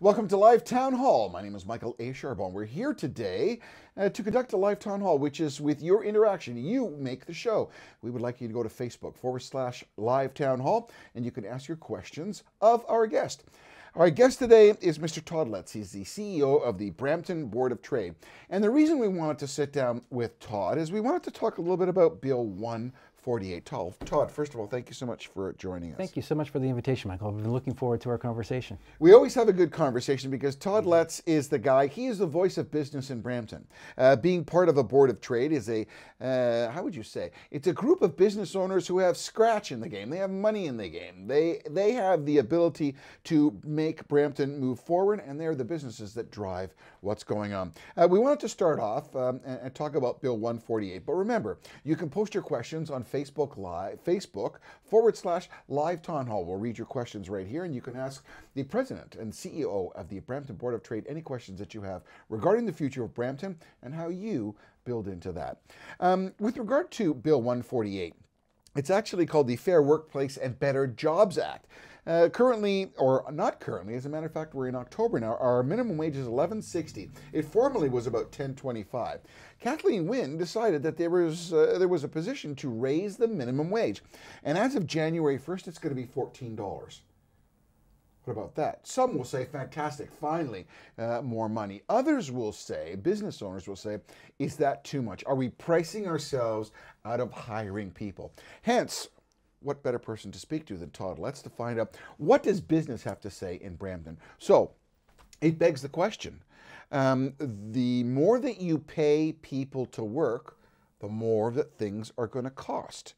Welcome to Live Town Hall. My name is Michael A. Charbon. We're here today to conduct a live town hall, which is with your interaction. You make the show. We would like you to go to Facebook/Live Town Hall, and you can ask your questions of our guest. Our guest today is Mr. Todd Letts. He's the CEO of the Brampton Board of Trade. And the reason we wanted to sit down with Todd is we wanted to talk a little bit about Bill 148. Todd, first of all, thank you so much for joining us. Thank you so much for the invitation, Michael. I've been looking forward to our conversation. We always have a good conversation because Todd Letts is the guy, he is the voice of business in Brampton. Being part of a board of trade is a, how would you say? It's a group of business owners who have scratch in the game. They have money in the game. They have the ability to make Brampton move forward, and they're the businesses that drive what's going on. We wanted to start off and talk about Bill 148, but remember, you can post your questions on Facebook Live, Facebook/Live Town Hall. We'll read your questions right here, and you can ask the President and CEO of the Brampton Board of Trade any questions that you have regarding the future of Brampton and how you build into that. With regard to Bill 148, it's actually called the Fair Workplace and Better Jobs Act. Currently, or not currently, as a matter of fact, we're in October now, our minimum wage is $11.60. It formerly was about $10.25. Kathleen Wynne decided that there was a position to raise the minimum wage. And as of January 1st, it's going to be $14. What about that? Some will say, fantastic, finally, more money. Others will say, business owners will say, is that too much? Are we pricing ourselves out of hiring people? Hence, what better person to speak to than Todd Letts to find out what does business have to say in Brampton? So it begs the question, the more that you pay people to work, the more that things are going to cost.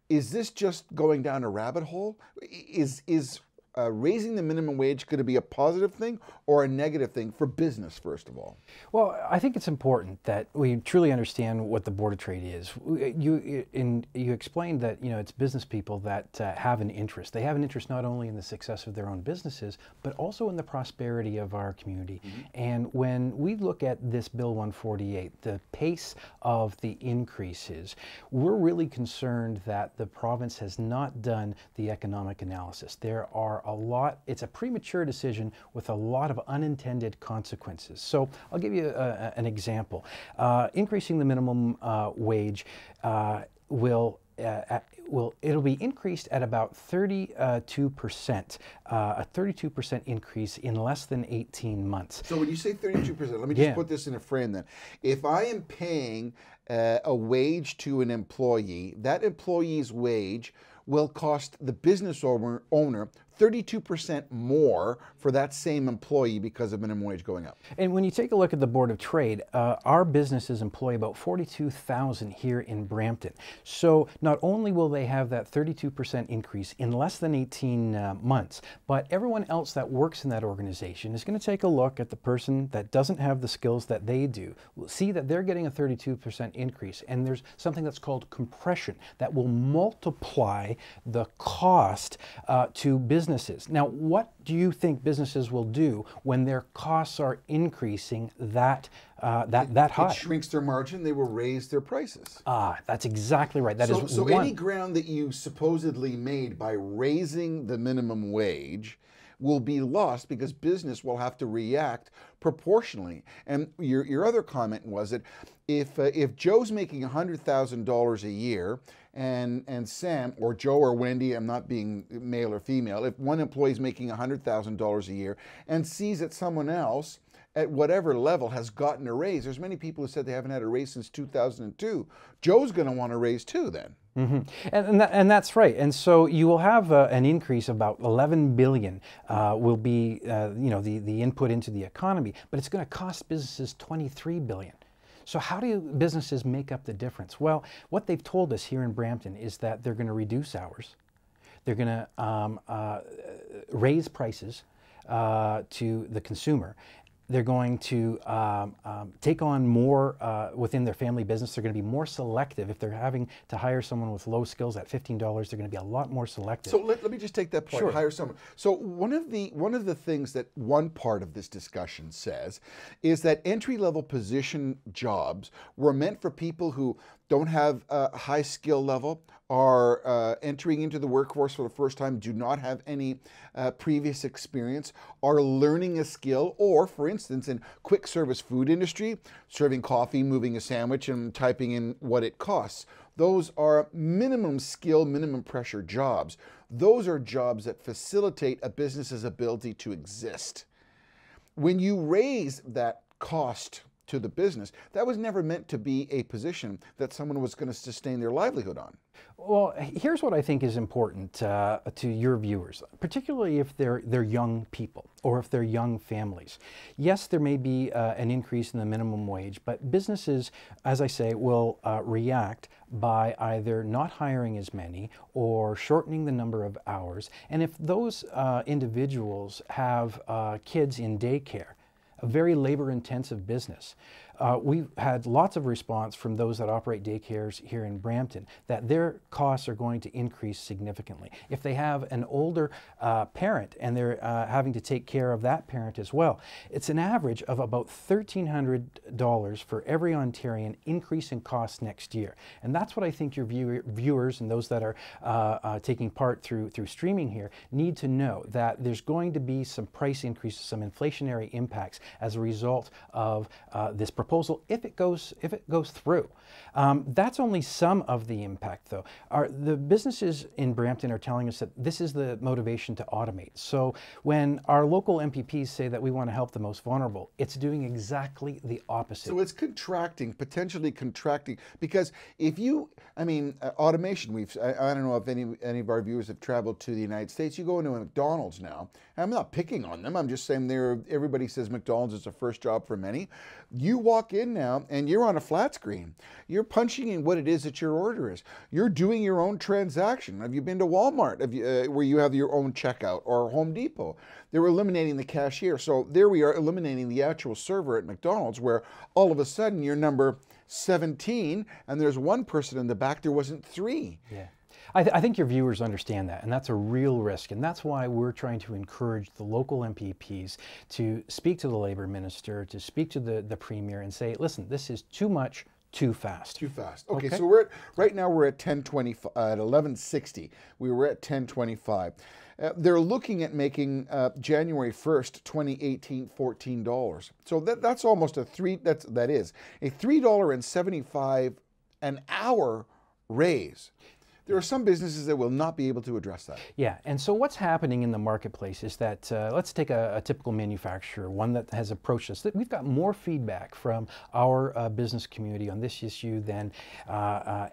Is this just going down a rabbit hole? Is raising the minimum wage going to be a positive thing or a negative thing for business, first of all? Well, I think it's important that we truly understand what the Board of Trade is. You explained that it's business people that have an interest. They have an interest not only in the success of their own businesses, but also in the prosperity of our community. Mm-hmm. And when we look at this Bill 148, the pace of the increases, we're really concerned that the province has not done the economic analysis. There are it's a premature decision with a lot of unintended consequences. So I'll give you an example. Increasing the minimum wage it'll be increased at about 32%, a 32% increase in less than 18 months. So when you say 32%, let me just put this in a frame then. If I am paying a wage to an employee, that employee's wage will cost the business owner 32% more for that same employee because of minimum wage going up. And when you take a look at the Board of Trade, our businesses employ about 42,000 here in Brampton. So not only will they have that 32% increase in less than 18 months, but everyone else that works in that organization is going to take a look at the person that doesn't have the skills that they do, see that they're getting a 32% increase, and there's something that's called compression that will multiply the cost to businesses. Now, what do you think businesses will do when their costs are increasing that high? It shrinks their margin. They will raise their prices. That's exactly right. So any ground that you supposedly made by raising the minimum wage will be lost because business will have to react proportionally. And your other comment was that if Joe's making $100,000 a year and Sam or Joe or Wendy, I'm not being male or female, if one employee is making $100,000 a year and sees that someone else at whatever level has gotten a raise, there's many people who said they haven't had a raise since 2002. Joe's going to want a raise too then. Mm-hmm. And that's right. And so you will have an increase of about $11 billion will be the input into the economy, but it's going to cost businesses $23 billion. So how do businesses make up the difference? Well, what they've told us here in Brampton is that they're going to reduce hours. They're going to raise prices to the consumer. They're going to take on more within their family business. They're going to be more selective. If they're having to hire someone with low skills at $15, they're going to be a lot more selective. So let me just take that point, Sure. Hire someone. So one of the things that one part of this discussion says is that entry-level position jobs were meant for people who don't have a high skill level, are entering into the workforce for the first time, do not have any previous experience, are learning a skill, or for instance, in quick service food industry, serving coffee, moving a sandwich, and typing in what it costs. Those are minimum skill, minimum pressure jobs. Those are jobs that facilitate a business's ability to exist. When you raise that cost to the business, that was never meant to be a position that someone was going to sustain their livelihood on. Well, here's what I think is important to your viewers, particularly if they're young people or if they're young families. Yes, there may be an increase in the minimum wage, but businesses, as I say, will react by either not hiring as many or shortening the number of hours. And if those individuals have kids in daycare, a very labor-intensive business. We've had lots of response from those that operate daycares here in Brampton that their costs are going to increase significantly. If they have an older parent and they're having to take care of that parent as well, it's an average of about $1,300 for every Ontarian increase in costs next year. And that's what I think your viewers and those that are taking part through streaming here need to know, that there's going to be some price increases, some inflationary impacts as a result of this proposal if it goes through. That's only some of the impact, though. The businesses in Brampton are telling us that this is the motivation to automate. So when our local MPPs say that we want to help the most vulnerable, it's doing exactly the opposite. So it's contracting, potentially contracting, because if you, automation, I don't know if any of our viewers have traveled to the United States. You go into a McDonald's now, and I'm not picking on them, I'm just saying everybody says McDonald's is a first job for many. You walk in now and you're on a flat screen. You're punching in what it is that your order is. You're doing your own transaction. Have you been to Walmart where you have your own checkout, or Home Depot? They're eliminating the cashier. So there we are, eliminating the actual server at McDonald's, where all of a sudden you're number 17 and there's one person in the back. There wasn't three. Yeah. I think your viewers understand that, and that's a real risk, and that's why we're trying to encourage the local MPPs to speak to the Labour Minister, to speak to the Premier and say, listen, this is too much, too fast. Too fast. Okay, so right now we're at 10:20, at 11:60. We were at 10:25. They're looking at making January 1st, 2018, $14. So that's almost that is a $3.75 an hour raise. There are some businesses that will not be able to address that. Yeah, and so what's happening in the marketplace is that, let's take a typical manufacturer, one that has approached us. We've got more feedback from our business community on this issue than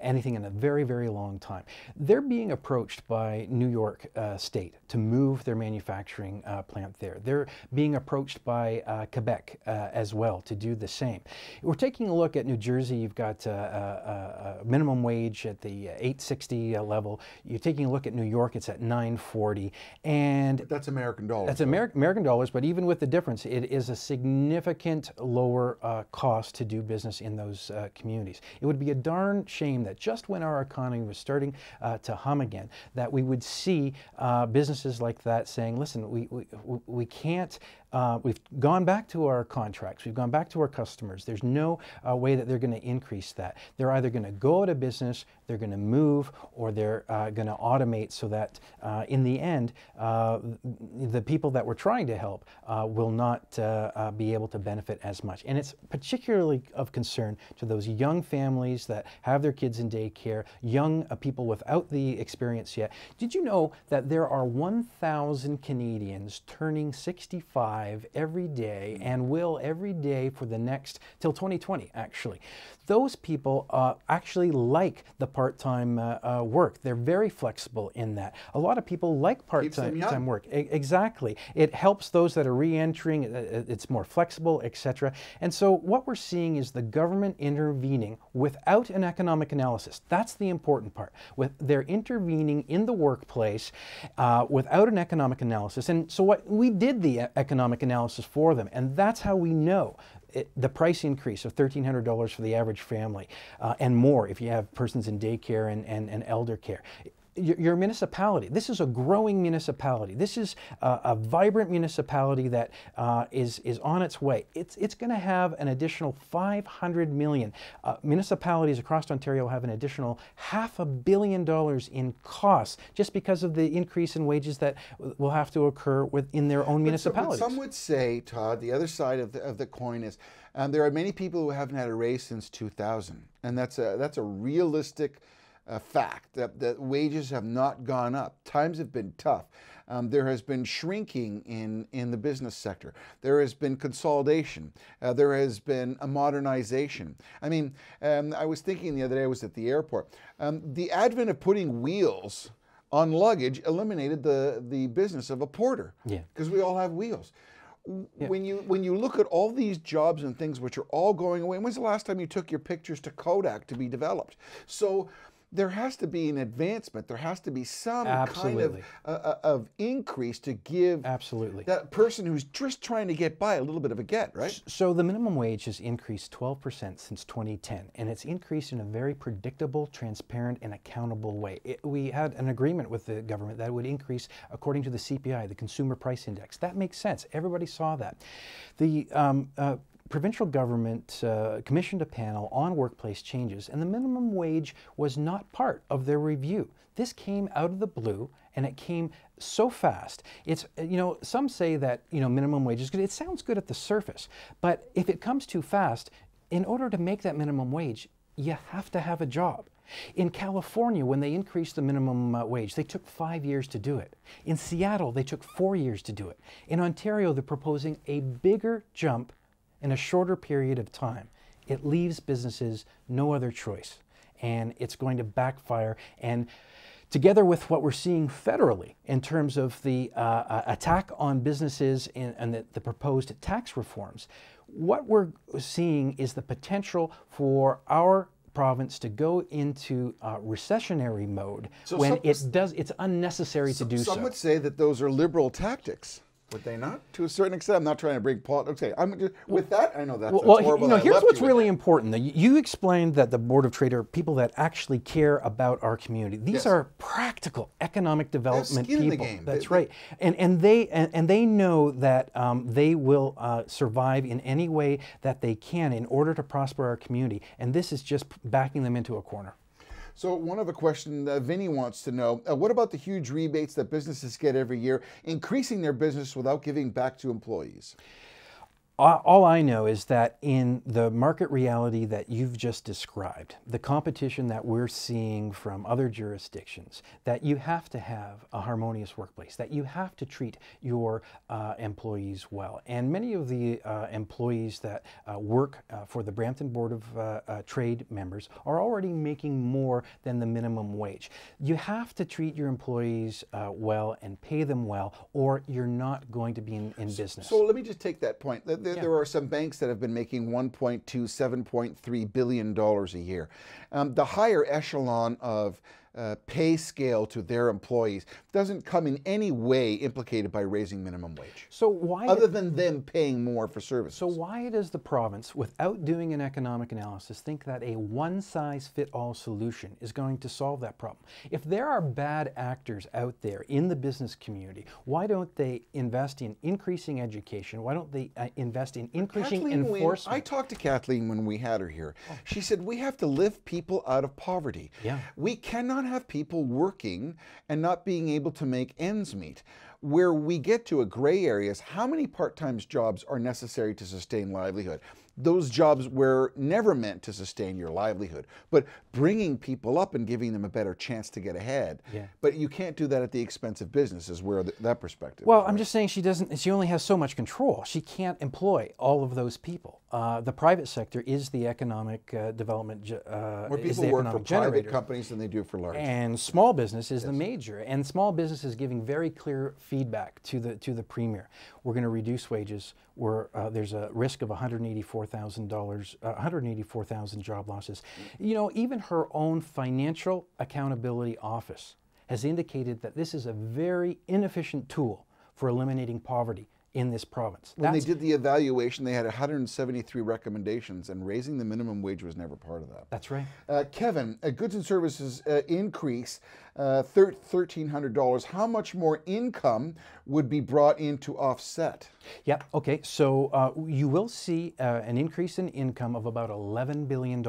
anything in a very, very long time. They're being approached by New York State to move their manufacturing plant there. They're being approached by Quebec as well to do the same. We're taking a look at New Jersey. You've got a minimum wage at the $8.60 level. You're taking a look at New York, it's at $9.40, and that's American dollars. That's American dollars, but even with the difference, it is a significant lower cost to do business in those communities. It would be a darn shame that just when our economy was starting to hum again, that we would see businesses like that saying, listen, we can't. We've gone back to our contracts. We've gone back to our customers. There's no way that they're going to increase that. They're either going to go out of business, they're going to move, or they're going to automate, so that in the end, the people that we're trying to help will not be able to benefit as much. And it's particularly of concern to those young families that have their kids in daycare, young people without the experience yet. Did you know that there are 1,000 Canadians turning 65 every day, and will every day for the next, till 2020 actually? Those people actually like the part-time work. They're very flexible in that. A lot of people like part-time work. Exactly. It helps those that are re-entering. It's more flexible, etc. And so what we're seeing is the government intervening without an economic analysis. That's the important part. They're intervening in the workplace without an economic analysis. And so what we did the economic analysis for them, and that's how we know the price increase of $1,300 for the average family, and more if you have persons in daycare and elder care. your municipality. This is a growing municipality. This is a vibrant municipality that is on its way. It's going to have an additional $500 million. Municipalities across Ontario have an additional $500 million in costs just because of the increase in wages that will have to occur within their own municipalities. Some would say, Todd, the other side of the coin is there are many people who haven't had a raise since 2000, and that's a realistic fact that wages have not gone up. Times have been tough. There has been shrinking in the business sector. There has been consolidation. There has been a modernization. I mean, I was thinking the other day, I was at the airport. The advent of putting wheels on luggage eliminated the business of a porter. Yeah. Because we all have wheels. Yeah. When you look at all these jobs and things which are all going away, when's the last time you took your pictures to Kodak to be developed? So there has to be an advancement. There has to be some kind of increase to give that person who's just trying to get by a little bit of a get, right? So the minimum wage has increased 12% since 2010, and it's increased in a very predictable, transparent, and accountable way. We had an agreement with the government that it would increase according to the CPI, the Consumer Price Index. That makes sense. Everybody saw that. The provincial government commissioned a panel on workplace changes, and the minimum wage was not part of their review. This came out of the blue, and it came so fast. It's, some say that, minimum wage is good. It sounds good at the surface, but if it comes too fast, in order to make that minimum wage, you have to have a job. In California, when they increased the minimum wage, they took 5 years to do it. In Seattle, they took 4 years to do it. In Ontario, they're proposing a bigger jump in a shorter period of time. It leaves businesses no other choice, and it's going to backfire. And together with what we're seeing federally in terms of the attack on businesses and the proposed tax reforms, what we're seeing is the potential for our province to go into recessionary mode when it's unnecessary to do so. Some would say that those are liberal tactics. Would they not? To a certain extent, I'm not trying to bring politics. Okay, I'm just, with that, I know that's horrible. Here's what's really important. You explained that the Board of Trade are people that actually care about our community. These are practical economic development people. In the game. That's right. And they know that they will survive in any way that they can in order to prosper our community. And this is just backing them into a corner. So one other question Vinny wants to know, what about the huge rebates that businesses get every year, increasing their business without giving back to employees? All I know is that in the market reality that you've just described, the competition that we're seeing from other jurisdictions, that you have to have a harmonious workplace, that you have to treat your employees well. And many of the employees that work for the Brampton Board of Trade members are already making more than the minimum wage. You have to treat your employees well and pay them well, or you're not going to be in business. So let me just take that point. There are some banks that have been making $1.2, $7.3 billion a year. The higher echelon of pay scale to their employees doesn't come in any way implicated by raising minimum wage. So why, other than them paying more for services? So why does the province, without doing an economic analysis, think that a one-size-fit-all solution is going to solve that problem? If there are bad actors out there in the business community, why don't they invest in increasing education? Why don't they invest in increasing enforcement? I talked to Kathleen when we had her here. She said, we have to lift people out of poverty. Yeah. We cannot have people working and not being able to make ends meet. Where we get to a gray area is how many part-time jobs are necessary to sustain livelihood. Those jobs were never meant to sustain your livelihood, but bringing people up and giving them a better chance to get ahead. Yeah. But you can't do that at the expense of business, is where that perspective. Well, I'm just saying she only has so much control. She can't employ all of those people. The private sector is the economic development Where people work for private companies than they do for large. And small business is the major. And small business is giving very clear feedback to the Premier. We're going to reduce wages. There's a risk of $184,000 job losses. You know, even her own Financial Accountability Office has indicated that this is a very inefficient tool for eliminating poverty in this province. When they did the evaluation, they had 173 recommendations, and raising the minimum wage was never part of that. That's right. Kevin, goods and services increase $1,300. How much more income would be brought in to offset? Yeah, okay, so you will see an increase in income of about $11 billion.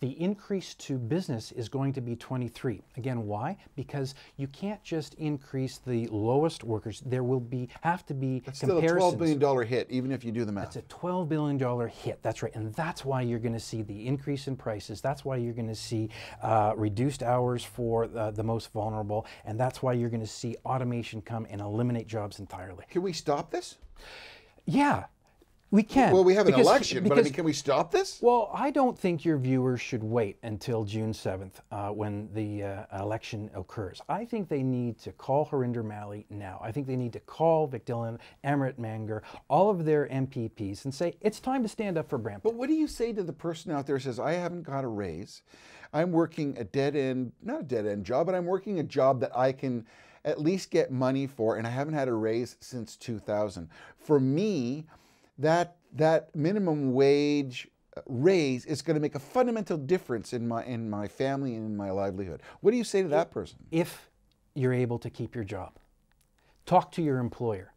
The increase to business is going to be 23. Again, why? Because you can't just increase the lowest workers. There will have to be That's comparisons. still a $12 billion hit, even if you do the math. It's a $12 billion hit, that's right. And that's why you're going to see the increase in prices. That's why you're going to see reduced hours for the most vulnerable. And that's why you're going to see automation come and eliminate jobs entirely. Can we stop this? Yeah. We can. Well, we have an election, but I mean, can we stop this? Well, I don't think your viewers should wait until June 7th when the election occurs. I think they need to call Harinder Malley now. I think they need to call Vic Dillon, Amrit Manger, all of their MPPs and say, it's time to stand up for Brampton. But what do you say to the person out there who says, I haven't got a raise, I'm working a dead-end, not a dead-end job, but I'm working a job that I can at least get money for, and I haven't had a raise since 2000. For me, that minimum wage raise is going to make a fundamental difference in my family and in my livelihood. What do you say to that person? If you're able to keep your job, talk to your employer.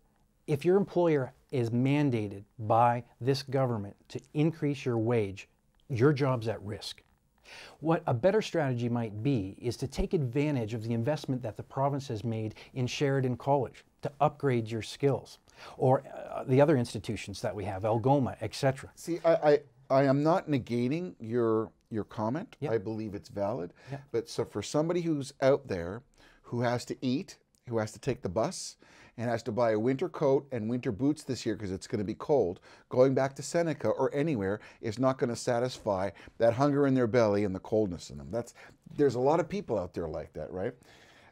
If your employer is mandated by this government to increase your wage, your job's at risk. What a better strategy might be is to take advantage of the investment that the province has made in Sheridan College to upgrade your skills, or the other institutions that we have, Algoma, etc. See, I am not negating your comment. Yep. I believe it's valid. Yep. But so for somebody who's out there who has to eat, who has to take the bus, and has to buy a winter coat and winter boots this year because it's going to be cold, going back to Seneca or anywhere is not going to satisfy that hunger in their belly and the coldness in them. There's a lot of people out there like that, right?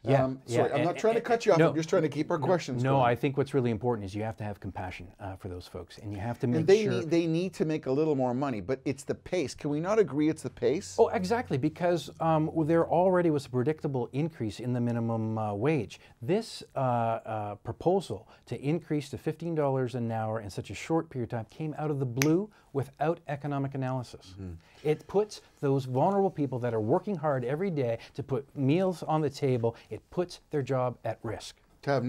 Yeah, sorry, I'm not trying to cut you off. I'm just trying to keep our questions going. No, I think what's really important is you have to have compassion for those folks, and you have to make sure they need to make a little more money, but it's the pace. Can we not agree it's the pace? Oh, exactly, because there already was a predictable increase in the minimum wage. This proposal to increase to $15 an hour in such a short period of time came out of the blue without economic analysis. Mm-hmm. It puts those vulnerable people that are working hard every day to put meals on the table, it puts their job at risk. To have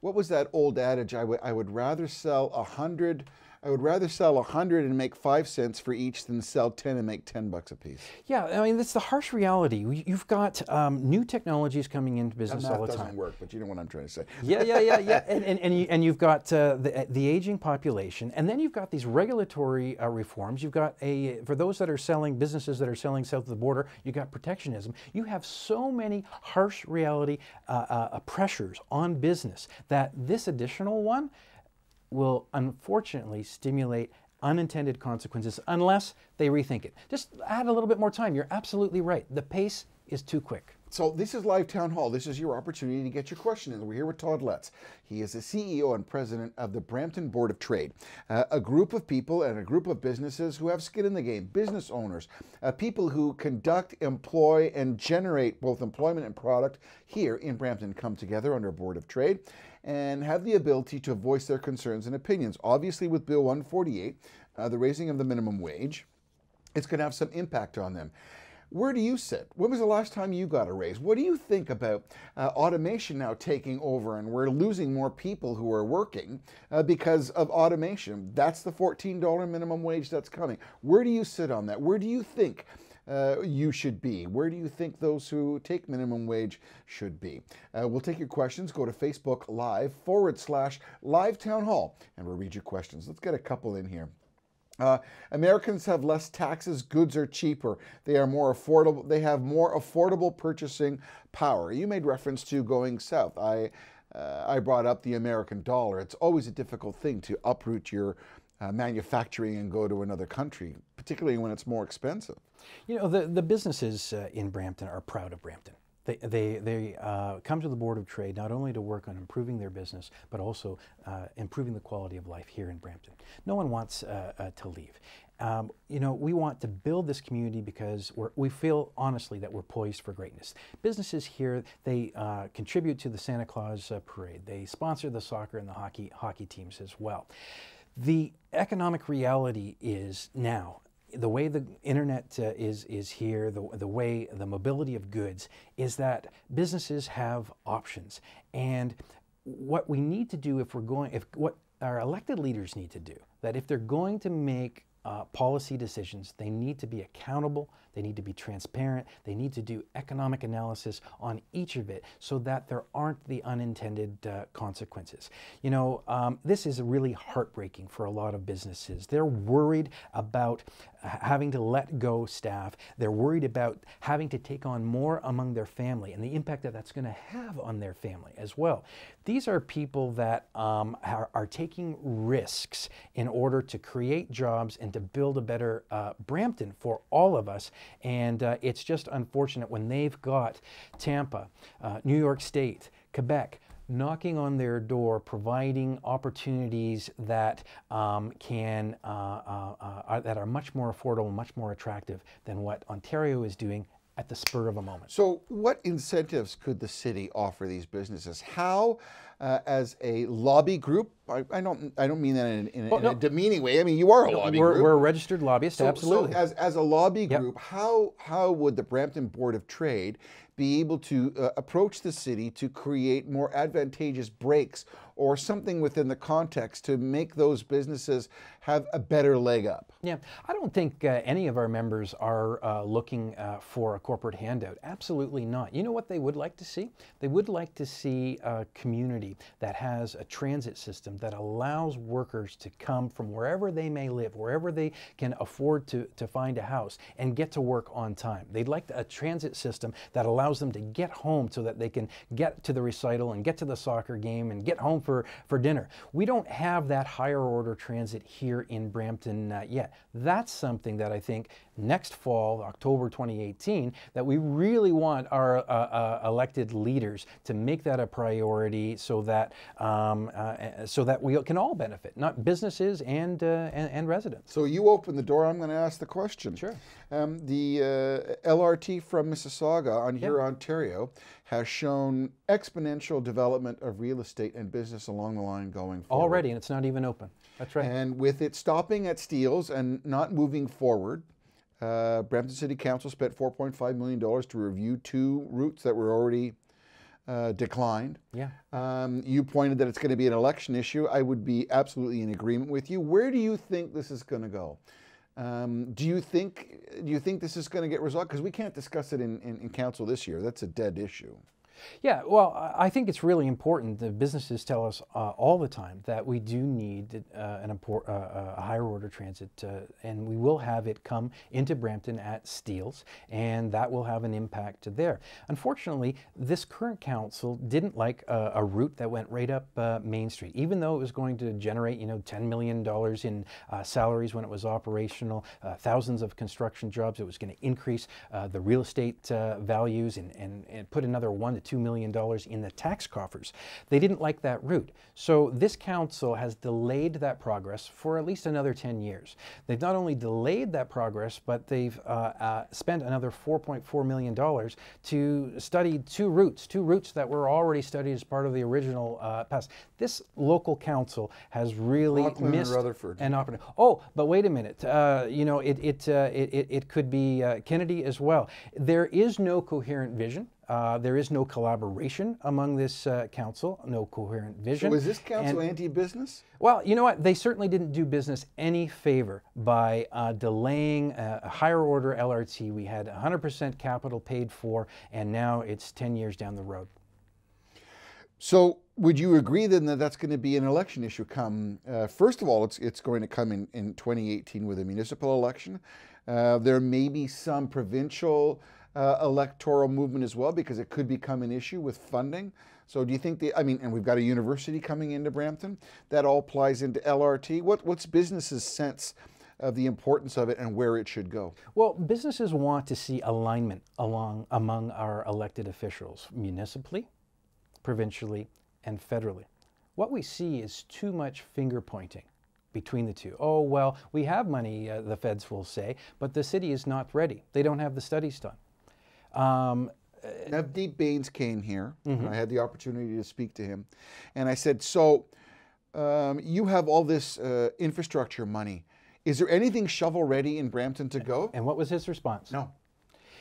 what was that old adage? I would rather sell 100. I would rather sell 100 and make 5 cents for each than sell 10 and make $10 a piece. Yeah, I mean, that's the harsh reality. You've got new technologies coming into business all the time. That doesn't work, but you know what I'm trying to say. Yeah. And you've got the aging population, and then you've got these regulatory reforms. You've got for those that are selling, businesses that are selling south of the border, you've got protectionism. You have so many harsh reality pressures on business that this additional one will unfortunately stimulate unintended consequences unless they rethink it. Just add a little bit more time. You're absolutely right. The pace is too quick. So this is Live Town Hall. This is your opportunity to get your question in. We're here with Todd Letts. He is the CEO and president of the Brampton Board of Trade, a group of people and a group of businesses who have skin in the game, business owners, people who conduct, employ, and generate both employment and product here in Brampton come together under a Board of Trade and have the ability to voice their concerns and opinions. Obviously, with Bill 148, the raising of the minimum wage, it's going to have some impact on them. Where do you sit? When was the last time you got a raise? What do you think about automation now taking over and we're losing more people who are working because of automation? That's the $14 minimum wage that's coming. Where do you sit on that? Where do you think you should be? Where do you think those who take minimum wage should be? We'll take your questions. Go to Facebook Live /Live Town Hall and we'll read your questions. Let's get a couple in here. Americans have less taxes, goods are cheaper, they are more affordable, they have more affordable purchasing power. You made reference to going south. I brought up the American dollar. It's always a difficult thing to uproot your manufacturing and go to another country, particularly when it's more expensive. You know, the businesses in Brampton are proud of Brampton. They come to the Board of Trade not only to work on improving their business, but also improving the quality of life here in Brampton. No one wants to leave. You know, we want to build this community because we feel honestly that we're poised for greatness. Businesses here, they contribute to the Santa Claus parade. They sponsor the soccer and the hockey teams as well. The economic reality is now, the way the internet is here, the way the mobility of goods, is that businesses have options. And what we need to do what our elected leaders need to do, that if they're going to make policy decisions, they need to be accountable, they need to be transparent, they need to do economic analysis on each of it so that there aren't the unintended consequences. You know, this is really heartbreaking for a lot of businesses. They're worried about having to let go staff. They're worried about having to take on more among their family and the impact that that's going to have on their family as well. These are people that are taking risks in order to create jobs and to build a better Brampton for all of us. And it's just unfortunate when they've got Tampa, New York State, Quebec, knocking on their door, providing opportunities that that are much more affordable, much more attractive than what Ontario is doing at the spur of a moment. So what incentives could the city offer these businesses? How, as a lobby group, I don't mean that in a demeaning way. I mean, you are a lobby group. We're a registered lobbyist, absolutely. So as a lobby group, how would the Brampton Board of Trade be able to approach the city to create more advantageous breaks or something within the context to make those businesses have a better leg up? Yeah, I don't think any of our members are looking for a corporate handout. Absolutely not. You know what they would like to see? They would like to see a community that has a transit system that allows workers to come from wherever they may live, wherever they can afford to find a house, and get to work on time. They'd like a transit system that allows them to get home so that they can get to the recital and get to the soccer game and get home for dinner. We don't have that higher order transit here in Brampton yet. That's something that I think next fall, October 2018, that we really want our elected leaders to make that a priority so that we can all benefit, not businesses and residents. So you open the door, I'm going to ask the question. Sure. The LRT from Mississauga on here, Ontario, has shown exponential development of real estate and business along the line going forward. Already, and it's not even open. That's right. And with it stopping at Steeles and not moving forward, Brampton City Council spent $4.5 million to review 2 routes that were already declined. Yeah. You pointed that it's going to be an election issue. I would be absolutely in agreement with you. Where do you think this is going to go? Do you think this is going to get resolved? Because we can't discuss it in council this year. That's a dead issue. Yeah, well, I think it's really important. The businesses tell us all the time that we do need a higher order transit, and we will have it come into Brampton at Steeles, and that will have an impact there. Unfortunately, this current council didn't like a route that went right up Main Street, even though it was going to generate, $10 million in salaries when it was operational, thousands of construction jobs. It was going to increase the real estate values and put another $1 to $2 million in the tax coffers. They didn't like that route. So this council has delayed that progress for at least another 10 years. They've not only delayed that progress, but they've spent another $4.4 million to study 2 routes that were already studied as part of the original pass. This local council has really missed an opportunity. Oh, but wait a minute. It could be Kennedy as well. There is no coherent vision. There is no collaboration among this council, no coherent vision. So is this council anti-business? Well, you know what? They certainly didn't do business any favor by delaying a higher order LRT. We had 100% capital paid for, and now it's 10 years down the road. So would you agree then that that's going to be an election issue come, first of all, it's going to come in 2018 with a municipal election. There may be some provincial electoral movement as well, because it could become an issue with funding. So do you think and we've got a university coming into Brampton, that all applies into LRT. What's businesses' sense of the importance of it and where it should go? Well, businesses want to see alignment among our elected officials, municipally, provincially, and federally. What we see is too much finger pointing between the two. Oh, well, we have money, the feds will say, but the city is not ready. They don't have the studies done. Navdeep Bains came here, and I had the opportunity to speak to him. And I said, so you have all this infrastructure money. Is there anything shovel-ready in Brampton to go? And what was his response? No.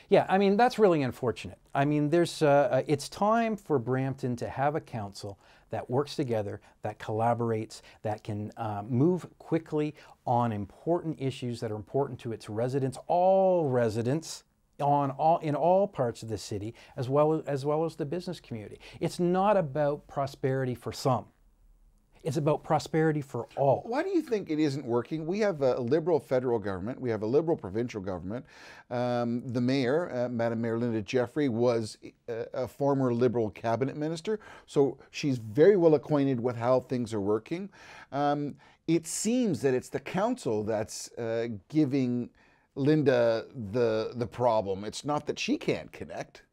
Yeah, I mean, that's really unfortunate. I mean, it's time for Brampton to have a council that works together, that collaborates, that can move quickly on important issues that are important to its residents, all residents, in all parts of the city, as well as the business community. It's not about prosperity for some. It's about prosperity for all. Why do you think it isn't working? We have a Liberal federal government. We have a Liberal provincial government. The mayor, Madam Mayor Linda Jeffrey, was a former Liberal cabinet minister, so she's very well acquainted with how things are working. It seems that it's the council that's giving Linda the problem. It's not that she can't connect.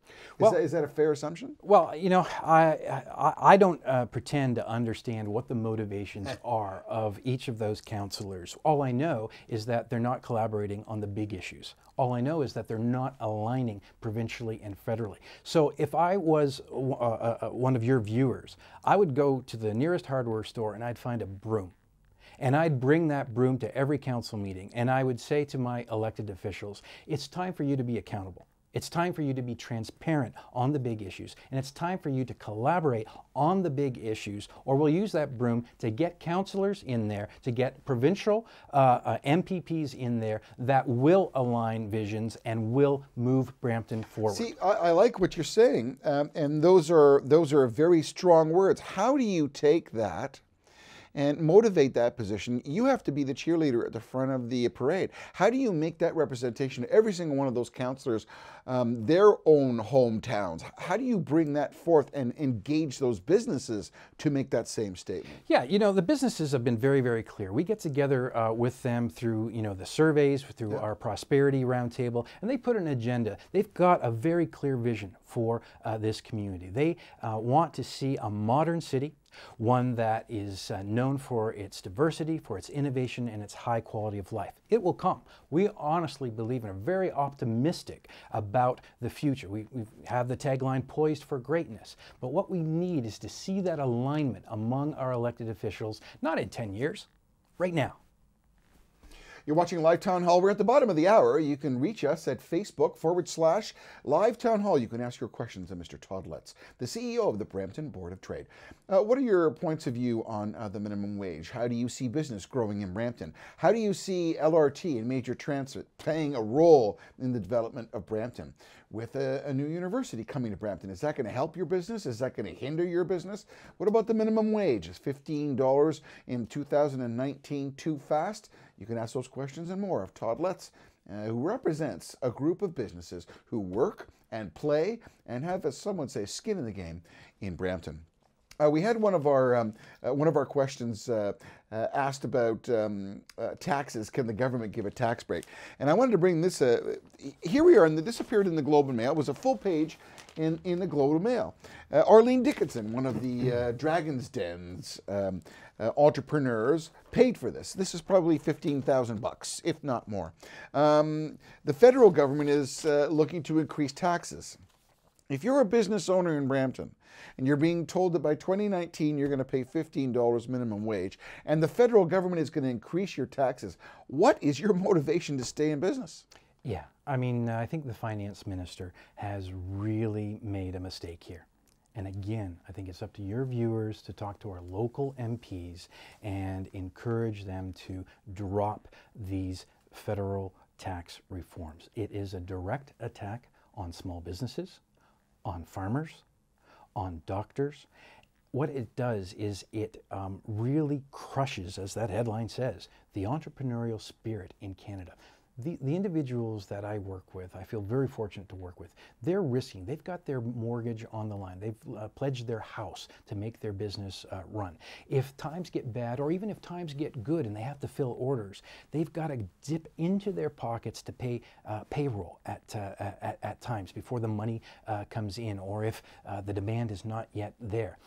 Is that a fair assumption? Well, you know, I don't pretend to understand what the motivations are of each of those councillors. All I know is that they're not collaborating on the big issues. All I know is that they're not aligning provincially and federally. So if I was one of your viewers, I would go to the nearest hardware store and I'd find a broom. And I'd bring that broom to every council meeting, and I would say to my elected officials, it's time for you to be accountable. It's time for you to be transparent on the big issues, and it's time for you to collaborate on the big issues, or we'll use that broom to get councillors in there, to get provincial MPPs in there that will align visions and will move Brampton forward. See, I like what you're saying, and those are very strong words. How do you take that and motivate that position? You have to be the cheerleader at the front of the parade. How do you make that representation to every single one of those councillors, their own hometowns? How do you bring that forth and engage those businesses to make that same statement? Yeah, you know, the businesses have been very, very clear. We get together with them through, you know, the surveys, through our prosperity roundtable, and they put an agenda. They've got a very clear vision for this community. They want to see a modern city, one that is known for its diversity, for its innovation, and its high quality of life. It will come. We honestly believe and are very optimistic about the future. We have the tagline, poised for greatness. But what we need is to see that alignment among our elected officials, not in 10 years, right now. You're watching Live Town Hall. We're at the bottom of the hour. You can reach us at Facebook.com/Live Town Hall. You can ask your questions of Mr. Todd Letts, the CEO of the Brampton Board of Trade. What are your points of view on the minimum wage? How do you see business growing in Brampton? How do you see LRT and major transit playing a role in the development of Brampton? With a new university coming to Brampton, is that going to help your business? Is that going to hinder your business? What about the minimum wage? Is $15 in 2019 too fast? You can ask those questions and more of Todd Letts, who represents a group of businesses who work and play and have, as some would say, skin in the game in Brampton. We had one of our questions asked about taxes. Can the government give a tax break? And I wanted to bring this. Here we are, and this appeared in the Globe and Mail. It was a full page in the Globe and Mail. Arlene Dickinson, one of the Dragon's Den's entrepreneurs, paid for this. This is probably $15,000, if not more. The federal government is looking to increase taxes. If you're a business owner in Brampton and you're being told that by 2019 you're going to pay $15 minimum wage and the federal government is going to increase your taxes, what is your motivation to stay in business? Yeah, I mean, I think the finance minister has really made a mistake here. And again, I think it's up to your viewers to talk to our local MPs and encourage them to drop these federal tax reforms. It is a direct attack on small businesses, on farmers, on doctors. What it does is it really crushes, as that headline says, the entrepreneurial spirit in Canada. The individuals that I work with, I feel very fortunate to work with, they're risking. They've got their mortgage on the line. They've pledged their house to make their business run. If times get bad, or even if times get good and they have to fill orders, they've got to dip into their pockets to pay payroll at times before the money comes in, or if the demand is not yet there.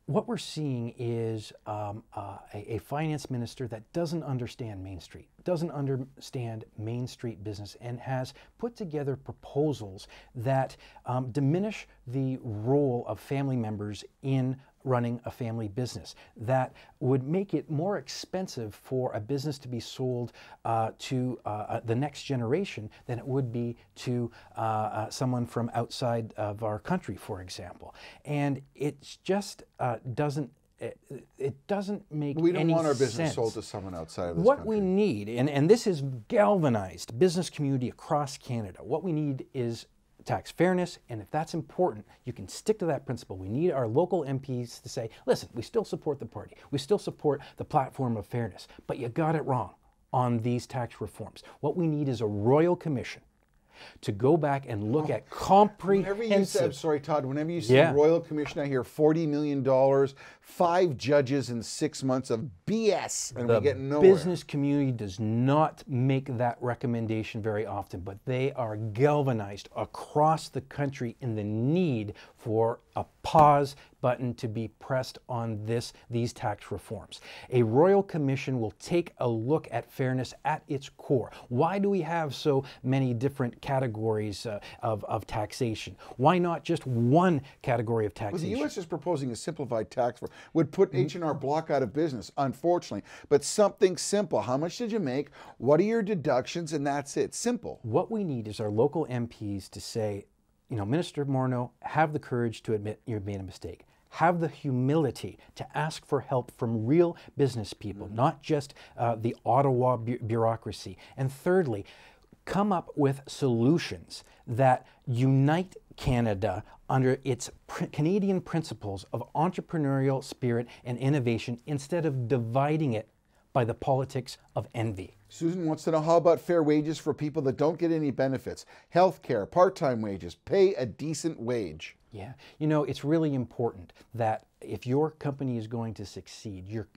What we're seeing is a finance minister that doesn't understand Main Street, doesn't understand Main Street business, and has put together proposals that diminish the role of family members in running a family business, that would make it more expensive for a business to be sold to the next generation than it would be to someone from outside of our country, for example. And it just doesn't make any sense. We don't want our business sold to someone outside of this country. country. What we need, and this has galvanized business community across Canada, what we need is tax fairness, and if that's important, you can stick to that principle. We need our local MPs to say, listen, we still support the party, we still support the platform of fairness, but you got it wrong on these tax reforms. What we need is a royal commission to go back and look at comprehensive... Sorry, Todd, whenever you say Royal Commission, I hear $40 million, 5 judges in 6 months of BS, and we get nowhere. The business community does not make that recommendation very often, but they are galvanized across the country in the need for a pause button to be pressed on these tax reforms. A royal commission will take a look at fairness at its core. Why do we have so many different categories of taxation? Why not just one category of taxation? Well, the U.S. is proposing a simplified tax reform. Would put H&R Block out of business, unfortunately, but something simple. How much did you make? What are your deductions? And that's it. Simple. What we need is our local MPs to say, you know, Minister Morneau, have the courage to admit you've made a mistake. Have the humility to ask for help from real business people, not just the Ottawa bureaucracy. And thirdly, come up with solutions that unite Canada under its Canadian principles of entrepreneurial spirit and innovation instead of dividing it by the politics of envy. Susan wants to know, how about fair wages for people that don't get any benefits? Health care, part-time wages, pay a decent wage. Yeah, you know, it's really important that if your company is going to succeed, your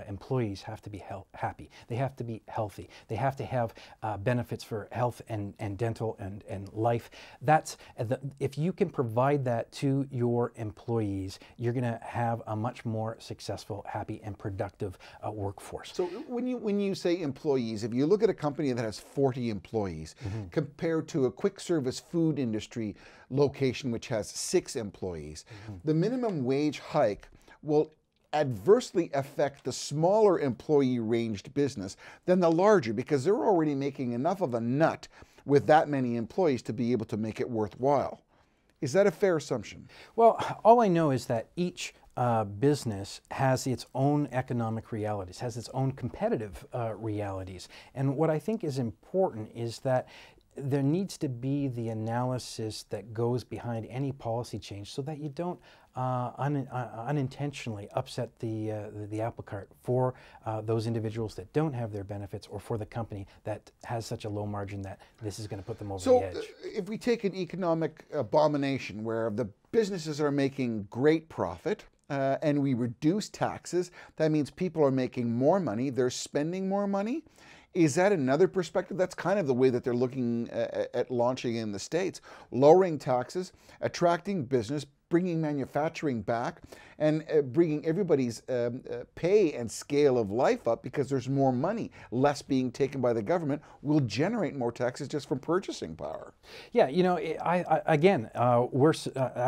employees have to be happy. They have to be healthy. They have to have benefits for health and dental and life. If you can provide that to your employees, you're going to have a much more successful, happy, and productive workforce. So when you say employees, if you look at a company that has 40 employees compared to a quick service food industry location which has 6 employees, the minimum wage hike will adversely affect the smaller employee-ranged business than the larger, because they're already making enough of a nut with that many employees to be able to make it worthwhile. Is that a fair assumption? Well, all I know is that each business has its own economic realities, has its own competitive realities. And what I think is important is that there needs to be the analysis that goes behind any policy change so that you don't unintentionally upset the apple cart for those individuals that don't have their benefits, or for the company that has such a low margin that this is going to put them over the edge. So if we take an economic abomination where the businesses are making great profit, and we reduce taxes, that means people are making more money, they're spending more money. Is that another perspective? That's kind of the way that they're looking at launching in the States. Lowering taxes, attracting business, bringing manufacturing back, and bringing everybody's pay and scale of life up, because there's more money, less being taken by the government, will generate more taxes just from purchasing power. Yeah, you know, I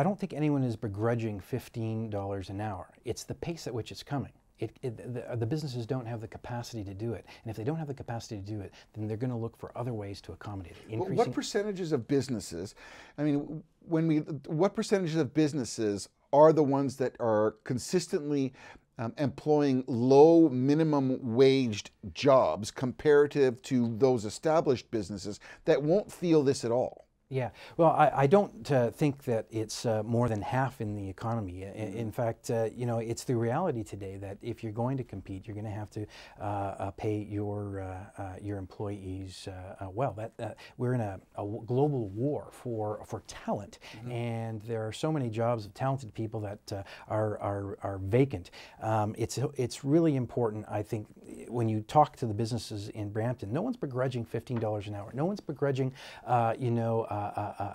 don't think anyone is begrudging $15 an hour. It's the pace at which it's coming. The businesses don't have the capacity to do it. And if they don't have the capacity to do it, then they're going to look for other ways to accommodate it. What percentages of businesses, I mean, what percentages of businesses are the ones that are consistently employing low minimum waged jobs comparative to those established businesses that won't feel this at all? Yeah, well, I don't think that it's more than half in the economy. In fact, you know, it's the reality today that if you're going to compete, you're going to have to pay your employees well. We're in a global war for talent, and there are so many jobs of talented people that are vacant. It's really important, I think, when you talk to the businesses in Brampton. No one's begrudging $15 an hour. No one's begrudging, you know,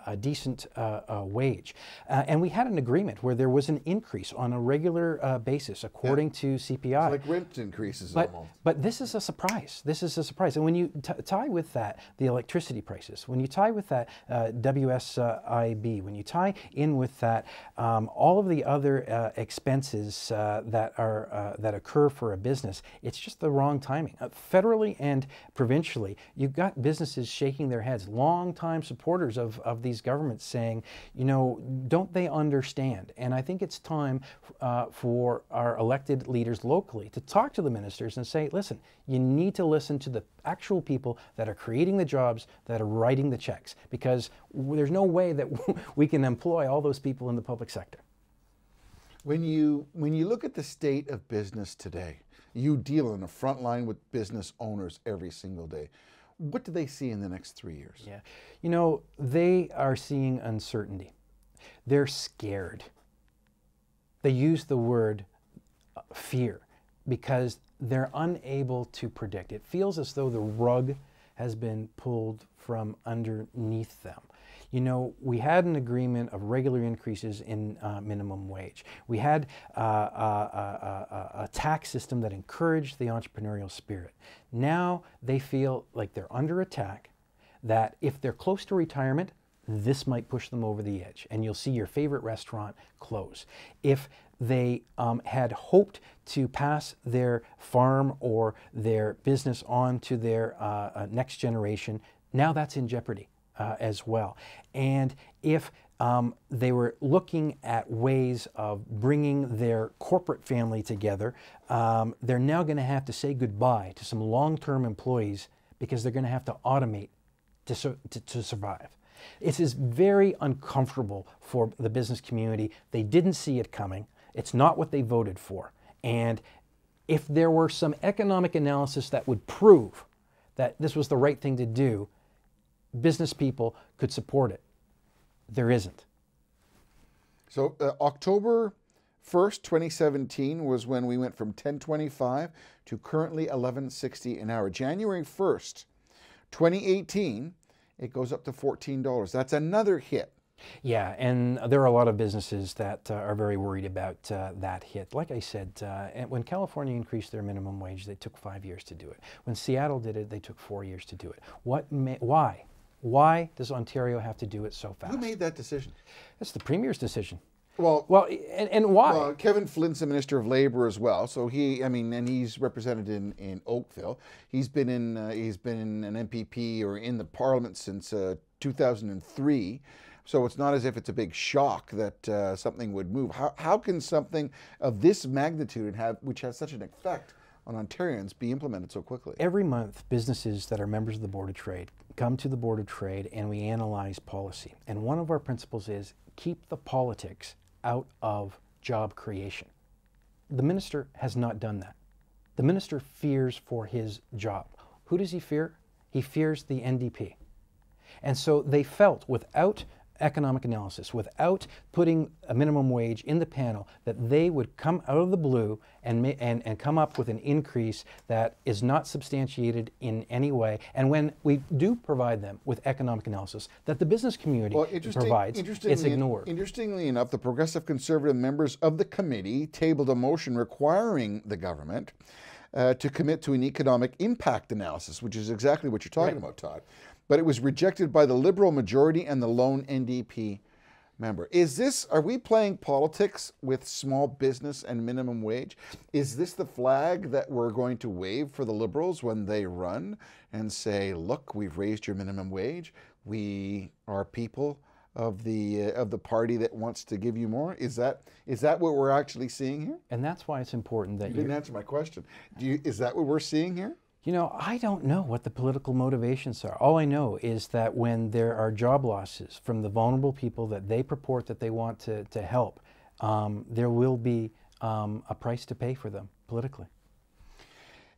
a decent wage. And we had an agreement where there was an increase on a regular basis according to CPI. It's like rent increases almost. But this is a surprise. This is a surprise. And when you tie with that the electricity prices, when you tie with that WSIB, when you tie in with that all of the other expenses that occur for a business, it's just the wrong timing. Federally and provincially, you've got businesses shaking their heads, long-time supporters of these governments saying, you know, don't they understand? And I think it's time for our elected leaders locally to talk to the ministers and say, listen, you need to listen to the actual people that are creating the jobs, that are writing the checks, because there's no way that we can employ all those people in the public sector. When you look at the state of business today, you deal on the front line with business owners every single day. What do they see in the next 3 years? Yeah, you know, they are seeing uncertainty. They're scared. They use the word fear because they're unable to predict. It feels as though the rug has been pulled from underneath them. You know, we had an agreement of regular increases in minimum wage. We had a tax system that encouraged the entrepreneurial spirit. Now they feel like they're under attack, that if they're close to retirement, this might push them over the edge, and you'll see your favorite restaurant close. If they had hoped to pass their farm or their business on to their next generation, now that's in jeopardy. As well. And if they were looking at ways of bringing their corporate family together, they're now going to have to say goodbye to some long-term employees because they're going to have to automate to survive. It is very uncomfortable for the business community. They didn't see it coming. It's not what they voted for. And if there were some economic analysis that would prove that this was the right thing to do, business people could support it. There isn't. So October 1st, 2017 was when we went from $10.25 to currently $11.60 an hour. January 1st, 2018, it goes up to $14. That's another hit. Yeah, and there are a lot of businesses that are very worried about that hit. Like I said, when California increased their minimum wage, they took 5 years to do it. When Seattle did it, they took 4 years to do it. Why? Why does Ontario have to do it so fast? Who made that decision? It's the Premier's decision. Well, and why? Well, Kevin Flynn's the Minister of Labor as well. So and he's represented in Oakville. He's been in an MPP or in the Parliament since 2003. So it's not as if it's a big shock that something would move. How can something of this magnitude which has such an effect on Ontarians be implemented so quickly? Every month, businesses that are members of the Board of Trade come to the Board of Trade and we analyze policy. And one of our principles is keep the politics out of job creation. The minister has not done that. The minister fears for his job. Who does he fear? He fears the NDP. And so they felt without economic analysis, without putting a minimum wage in the panel, that they would come out of the blue and come up with an increase that is not substantiated in any way. And when we do provide them with economic analysis that the business community provides, it's ignored. Interestingly enough, the Progressive Conservative members of the committee tabled a motion requiring the government to commit to an economic impact analysis, which is exactly what you're talking about, Todd. But it was rejected by the Liberal majority and the lone NDP member. Are we playing politics with small business and minimum wage? Is this the flag that we're going to wave for the Liberals when they run and say, look, we've raised your minimum wage. We are people of the party that wants to give you more? Is that what we're actually seeing here? And that's why it's important that you didn't answer my question. Is that what we're seeing here? You know, I don't know what the political motivations are. All I know is that when there are job losses from the vulnerable people that they purport that they want to help, there will be a price to pay for them politically.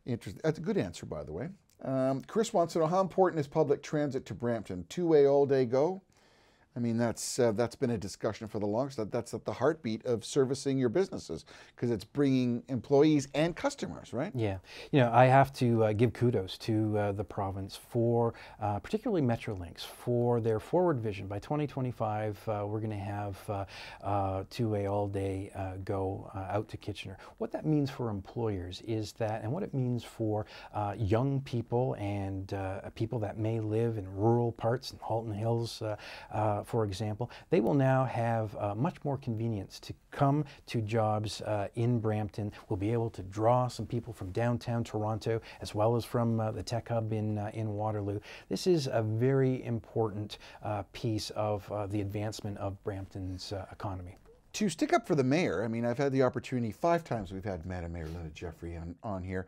Interesting. That's a good answer, by the way. Chris wants to know, how important is public transit to Brampton? Two-way all-day go? I mean, that's been a discussion for the longest. That's at the heartbeat of servicing your businesses, because it's bringing employees and customers, right? Yeah, you know, I have to give kudos to the province for particularly Metrolinx for their forward vision. By 2025, we're going to have two-way all-day go out to Kitchener. What that means for employers is that, and what it means for young people and people that may live in rural parts in Halton Hills, for example, they will now have much more convenience to come to jobs in Brampton. We'll be able to draw some people from downtown Toronto as well as from the tech hub in Waterloo. This is a very important piece of the advancement of Brampton's economy. To stick up for the mayor, I mean, I've had the opportunity 5 times we've had Madam Mayor Linda Jeffrey on here.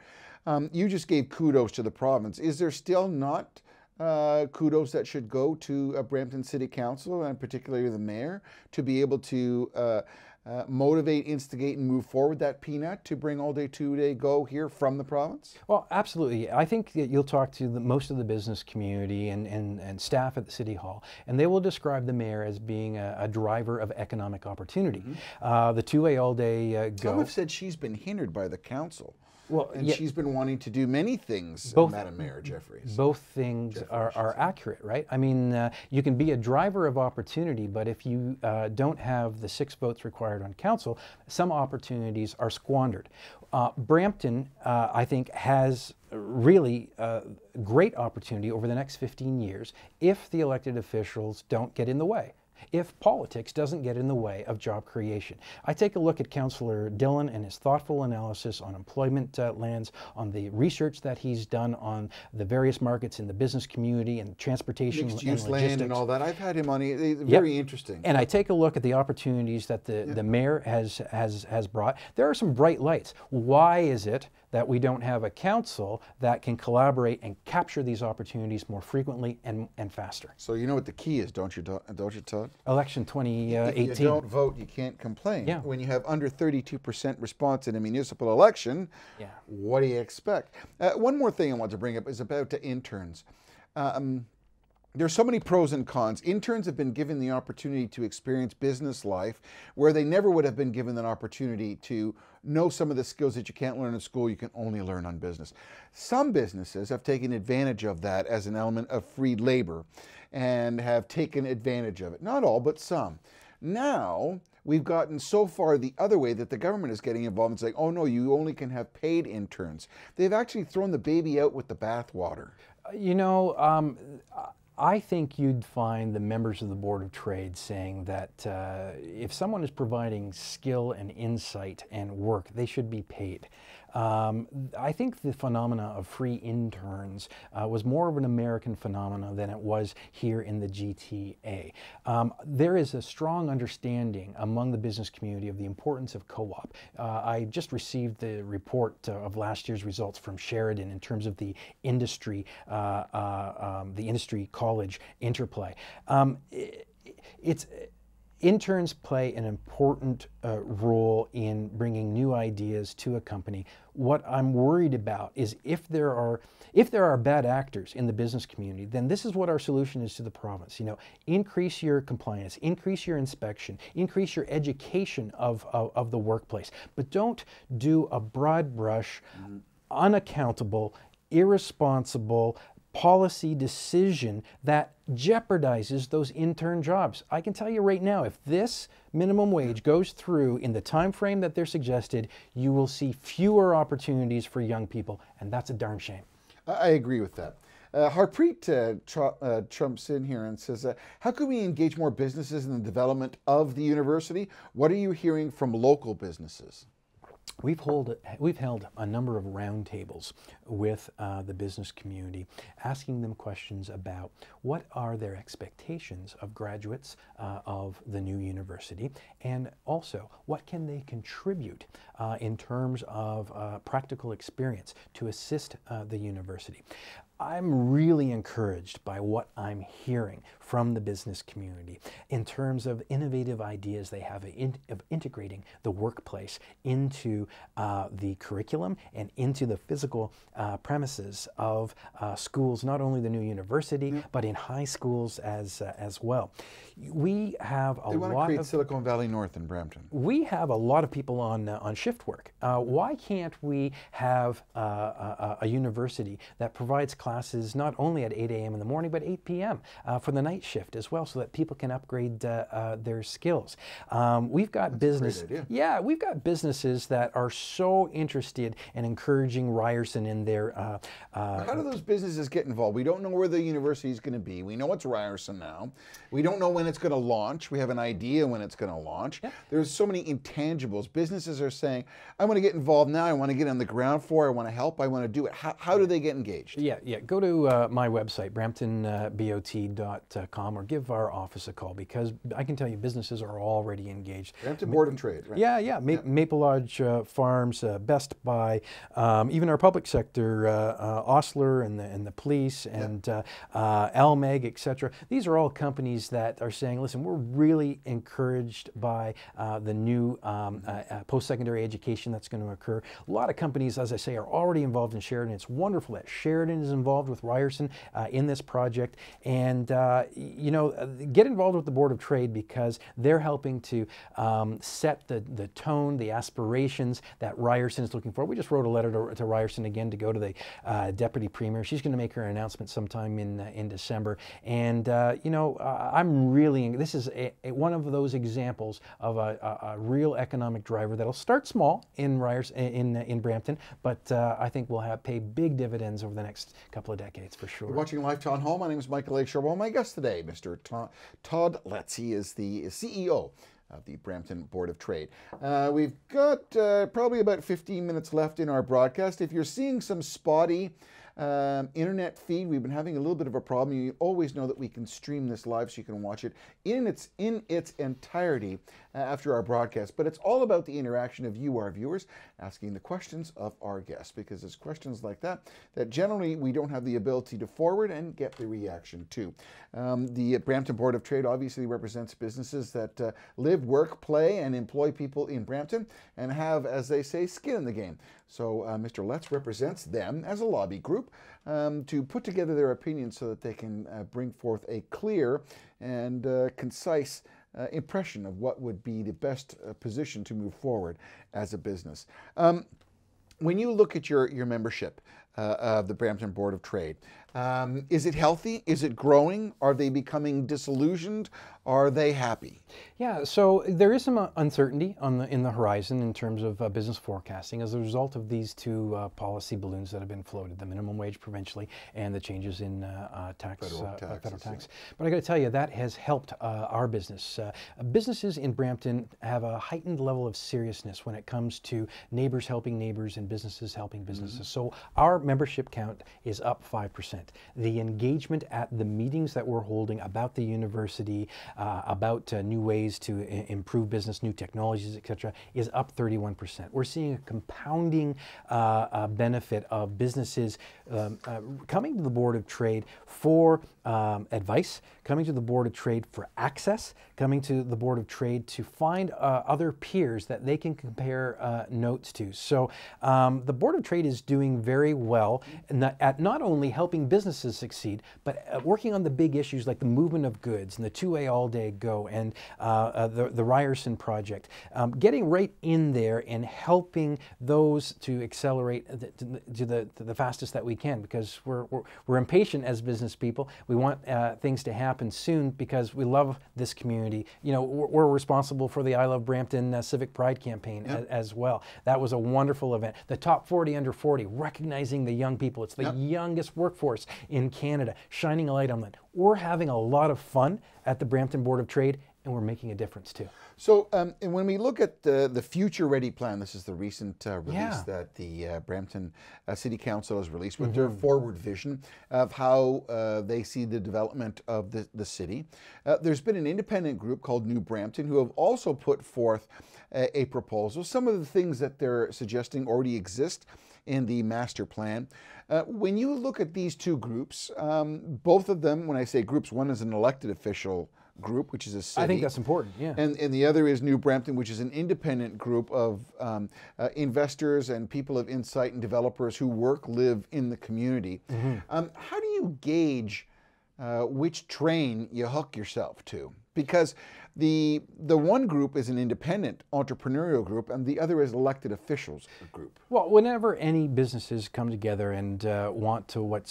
You just gave kudos to the province. Is there still not kudos that should go to Brampton City Council, and particularly the mayor, to be able to motivate, instigate, and move forward that peanut to bring all-day, two-day go here from the province? Well, absolutely. I think that you'll talk to most of the business community and staff at the City Hall, and they will describe the mayor as being a driver of economic opportunity. The two-way all-day go. Some have said she's been hindered by the council. Well, and yeah, she's been wanting to do many things, Madam Mayor Jeffries. Both things are accurate, right? I mean, you can be a driver of opportunity, but if you don't have the 6 votes required on council, some opportunities are squandered. Brampton, I think, has really great opportunity over the next 15 years if the elected officials don't get in the way, if politics doesn't get in the way of job creation. I take a look at Councillor Dillon and his thoughtful analysis on employment lands, on the research that he's done on the various markets in the business community and transportation and logistics. Land and all that. I've had him on. Very interesting. And I take a look at the opportunities that the mayor has brought. There are some bright lights. Why is it that we don't have a council that can collaborate and capture these opportunities more frequently and faster? So you know what the key is, don't you, Todd? Election 2018. If you don't vote, you can't complain. Yeah. When you have under 32% response in a municipal election, what do you expect? One more thing I want to bring up is about the interns. There's so many pros and cons. Interns have been given the opportunity to experience business life where they never would have been given an opportunity to know some of the skills that you can't learn in school, you can only learn on business. Some businesses have taken advantage of that as an element of free labor and have taken advantage of it. Not all, but some. Now, we've gotten so far the other way that the government is getting involved and saying, oh no, you only can have paid interns. They've actually thrown the baby out with the bathwater. You know, I think you'd find the members of the Board of Trade saying that if someone is providing skill and insight and work, they should be paid. I think the phenomena of free interns was more of an American phenomenon than it was here in the GTA. There is a strong understanding among the business community of the importance of co-op. I just received the report of last year's results from Sheridan in terms of the industry college interplay. Interns play an important role in bringing new ideas to a company. What I'm worried about is if there are bad actors in the business community, then this is what our solution is to the province. You know, increase your compliance, increase your inspection, increase your education of the workplace, but don't do a broad brush, unaccountable, irresponsible policy decision that jeopardizes those intern jobs. I can tell you right now, if this minimum wage goes through in the time frame that they're suggested, you will see fewer opportunities for young people, and that's a darn shame. I agree with that. Harpreet trumps in here and says, how can we engage more businesses in the development of the university? What are you hearing from local businesses? We've held a number of roundtables with the business community, asking them questions about what are their expectations of graduates of the new university, and also what can they contribute in terms of practical experience to assist the university. I'm really encouraged by what I'm hearing from the business community in terms of innovative ideas they have of integrating the workplace into the curriculum and into the physical premises of schools, not only the new university, but in high schools as well. We have a They want to lot create of Silicon Valley North in Brampton. we have a lot of people on shift work. Why can't we have a university that provides classes not only at 8 a.m. in the morning, but 8 p.m. For the night shift as well, so that people can upgrade their skills? We've got Yeah, we've got businesses that are so interested in encouraging Ryerson in their. How do those businesses get involved? We don't know where the university is going to be. We know it's Ryerson now. We don't know when it's going to launch. We have an idea when it's going to launch. Yeah. There's so many intangibles. Businesses are saying, I want to get involved now. I want to get on the ground floor. I want to help. I want to do it. How do they get engaged? Yeah. Go to my website, bramptonbot.com, or give our office a call, because I can tell you businesses are already engaged. Brampton Board of Trade, right? Yeah. Maple Lodge Farms, Best Buy, even our public sector, Osler and the police, and Almeg, etc. These are all companies that are saying, listen, we're really encouraged by the new post-secondary education that's going to occur. A lot of companies, as I say, are already involved in Sheridan. It's wonderful that Sheridan is involved with Ryerson in this project, and get involved with the Board of Trade, because they're helping to set the tone, the aspirations that Ryerson is looking for. We just wrote a letter to Ryerson again to go to the Deputy Premier. She's going to make her announcement sometime in December, and I'm really, this is one of those examples of a real economic driver that'll start small in in Brampton, but I think will pay big dividends over the next couple of decades for sure. You're watching Live Town Hall. My name is Michael A. Sherwell. My guest today, Mr. Todd Letts. He is the CEO of the Brampton Board of Trade. We've got probably about 15 minutes left in our broadcast. If you're seeing some spotty internet feed, we've been having a little bit of a problem. You always know that we can stream this live, so you can watch it in its entirety after our broadcast. But it's all about the interaction of you, our viewers, asking the questions of our guests, because it's questions like that generally we don't have the ability to forward and get the reaction to. The Brampton Board of Trade obviously represents businesses that live, work, play, and employ people in Brampton, and have, as they say, skin in the game. So Mr. Letts represents them as a lobby group to put together their opinions so that they can bring forth a clear and concise impression of what would be the best position to move forward as a business. When you look at your membership of the Brampton Board of Trade, is it healthy? Is it growing? Are they becoming disillusioned? Are they happy? Yeah, so there is some uncertainty in the horizon in terms of business forecasting as a result of these two policy balloons that have been floated, the minimum wage provincially and the changes in federal tax. But I got to tell you, that has helped our business. Businesses in Brampton have a heightened level of seriousness when it comes to neighbors helping neighbors and businesses helping businesses. So our membership count is up 5%. The engagement at the meetings that we're holding about the university, about new ways to improve business, new technologies, etc., is up 31%. We're seeing a compounding benefit of businesses coming to the Board of Trade for advice, coming to the Board of Trade for access, coming to the Board of Trade to find other peers that they can compare notes to. So the Board of Trade is doing very well at not only helping businesses succeed, but working on the big issues like the movement of goods and the two-way all-day go and the Ryerson project, getting right in there and helping those to accelerate to the fastest that we can, because we're impatient as business people. We want things to happen soon because we love this community. You know, we're responsible for the I Love Brampton Civic Pride campaign as well. That was a wonderful event. The Top 40 Under 40, recognizing the young people. It's the youngest workforce in Canada, shining a light on that. We're having a lot of fun at the Brampton Board of Trade, and we're making a difference too. So, and when we look at the Future Ready plan, this is the recent release Yeah. that the Brampton City Council has released with their forward vision of how they see the development of the city. There's been an independent group called New Brampton who have also put forth a proposal. Some of the things that they're suggesting already exist in the master plan. When you look at these two groups, both of them, when I say groups, one is an elected official group, which is a city. I think that's important, yeah. And the other is New Brampton, which is an independent group of investors and people of insight and developers who live in the community. How do you gauge which train you hook yourself to? Because the one group is an independent entrepreneurial group, and the other is elected officials group. Well, whenever any businesses come together and want to want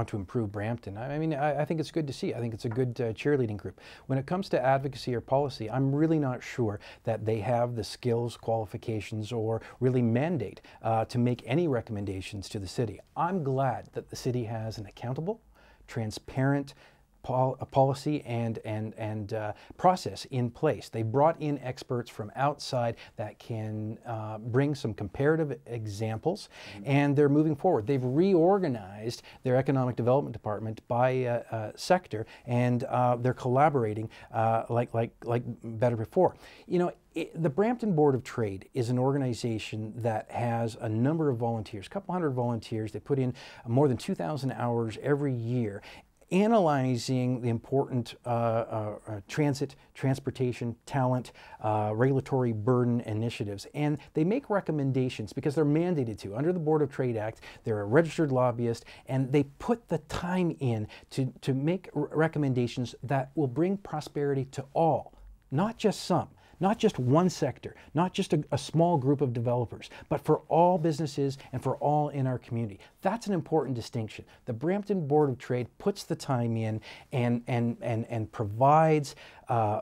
to improve Brampton, I think it's good to see. I think it's a good cheerleading group. When it comes to advocacy or policy, I'm really not sure that they have the skills, qualifications, or really mandate to make any recommendations to the city. I'm glad that the city has an accountable, transparent policy and process in place. They brought in experts from outside that can bring some comparative examples, and they're moving forward. They've reorganized their economic development department by sector, and they're collaborating like better before. You know, the Brampton Board of Trade is an organization that has a number of volunteers, a couple hundred volunteers. They put in more than 2,000 hours every year, analyzing the important transportation, talent, regulatory burden initiatives. And they make recommendations because they're mandated to. Under the Board of Trade Act, they're a registered lobbyist, and they put the time in to make recommendations that will bring prosperity to all, not just some. Not just one sector, not just a small group of developers, but for all businesses and for all in our community. That's an important distinction. The Brampton Board of Trade puts the time in and provides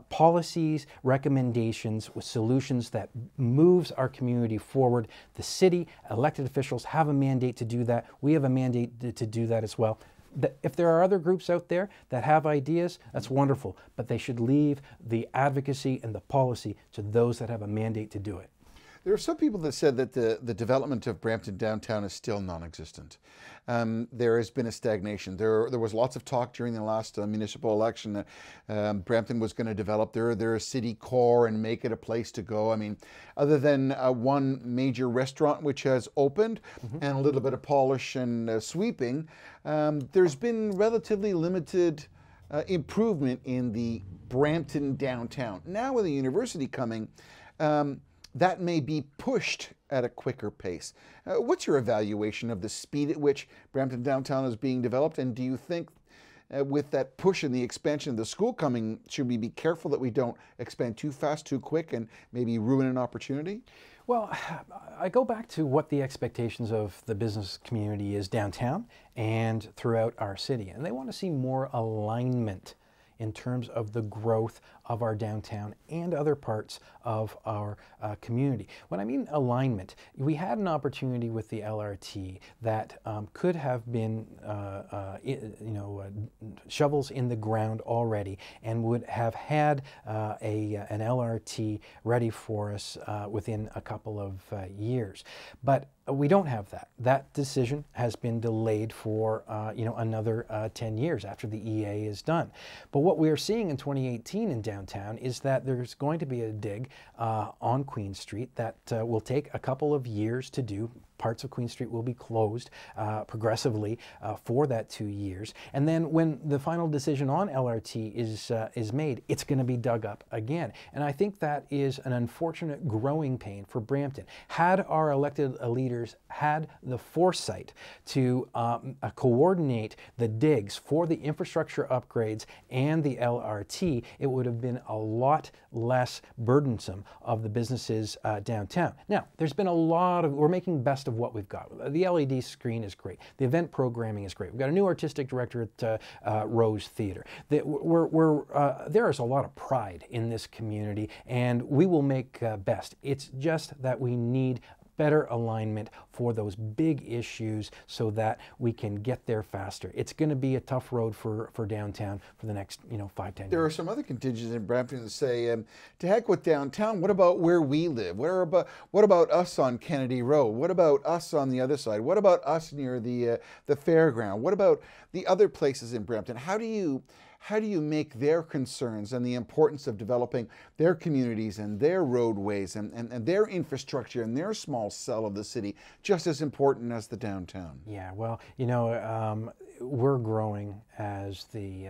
policies, recommendations with solutions that moves our community forward. The city, elected officials have a mandate to do that. We have a mandate to do that as well. If there are other groups out there that have ideas, that's wonderful, but they should leave the advocacy and the policy to those that have a mandate to do it. There are some people that said that the development of Brampton downtown is still non-existent. There has been a stagnation. There was lots of talk during the last municipal election that Brampton was going to develop their city core and make it a place to go. I mean, other than one major restaurant which has opened and a little bit of polish and sweeping, there's been relatively limited improvement in the Brampton downtown. Now with the university coming, that may be pushed at a quicker pace. What's your evaluation of the speed at which Brampton downtown is being developed? And do you think with that push and the expansion of the school coming, should we be careful that we don't expand too fast, too quick, and maybe ruin an opportunity? Well, I go back to what the expectations of the business community is downtown and throughout our city. And they want to see more alignment in terms of the growth of our downtown and other parts of our community. When I mean alignment, we had an opportunity with the LRT that could have been shovels in the ground already and would have had an LRT ready for us within a couple of years. But we don't have that. That decision has been delayed for another 10 years after the EA is done. But what we are seeing in 2018 in downtown is that there's going to be a dig on Queen Street that will take a couple of years to do. Parts of Queen Street will be closed progressively for that 2 years. And then when the final decision on LRT is made, it's going to be dug up again. And I think that is an unfortunate growing pain for Brampton. Had our elected leaders had the foresight to coordinate the digs for the infrastructure upgrades and the LRT, it would have been a lot less burdensome of the businesses downtown. Now, there's been a lot of, we're making best of what we've got. The LED screen is great. The event programming is great. We've got a new artistic director at Rose Theatre. There is a lot of pride in this community, and we will make best. It's just that we need better alignment for those big issues so that we can get there faster. It's going to be a tough road for downtown for the next 5-10 years. There are some other contingents in Brampton that say, to heck with downtown, what about where we live? What about us on Kennedy Road? What about us on the other side? What about us near the fairground? What about the other places in Brampton? How do you make their concerns and the importance of developing their communities and their roadways and their infrastructure and their small cell of the city just as important as the downtown? Yeah, well, we're growing as the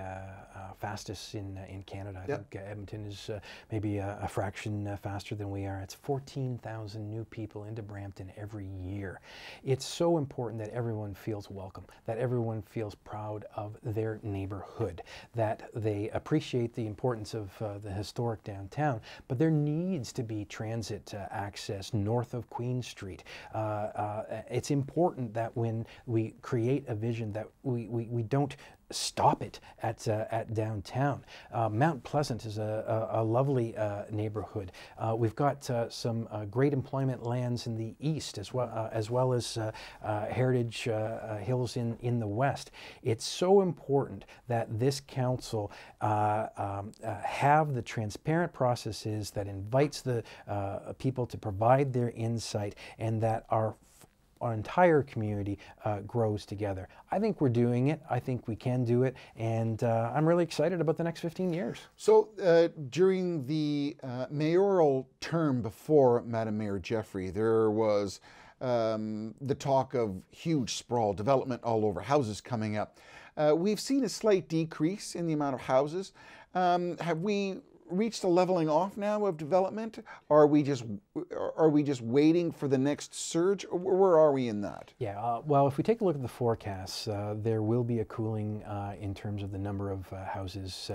fastest in Canada. I think Edmonton is maybe a fraction faster than we are. It's 14,000 new people into Brampton every year. It's so important that everyone feels welcome, that everyone feels proud of their neighborhood, that they appreciate the importance of the historic downtown, but there needs to be transit access north of Queen Street. It's important that when we create a vision that we don't stop it at downtown. Mount Pleasant is a lovely neighborhood. We've got some great employment lands in the east as well as Heritage Hills in the west. It's so important that this council have the transparent processes that invites the people to provide their insight, and that our entire community grows together. I think we're doing it. I think we can do it, and I'm really excited about the next 15 years. So during the mayoral term before Madam Mayor Jeffrey, there was the talk of huge sprawl development all over, houses coming up. We've seen a slight decrease in the amount of houses. Have we reached a leveling off now of development? Are we just waiting for the next surge? Where are we in that? Yeah, well, if we take a look at the forecasts, there will be a cooling in terms of the number of houses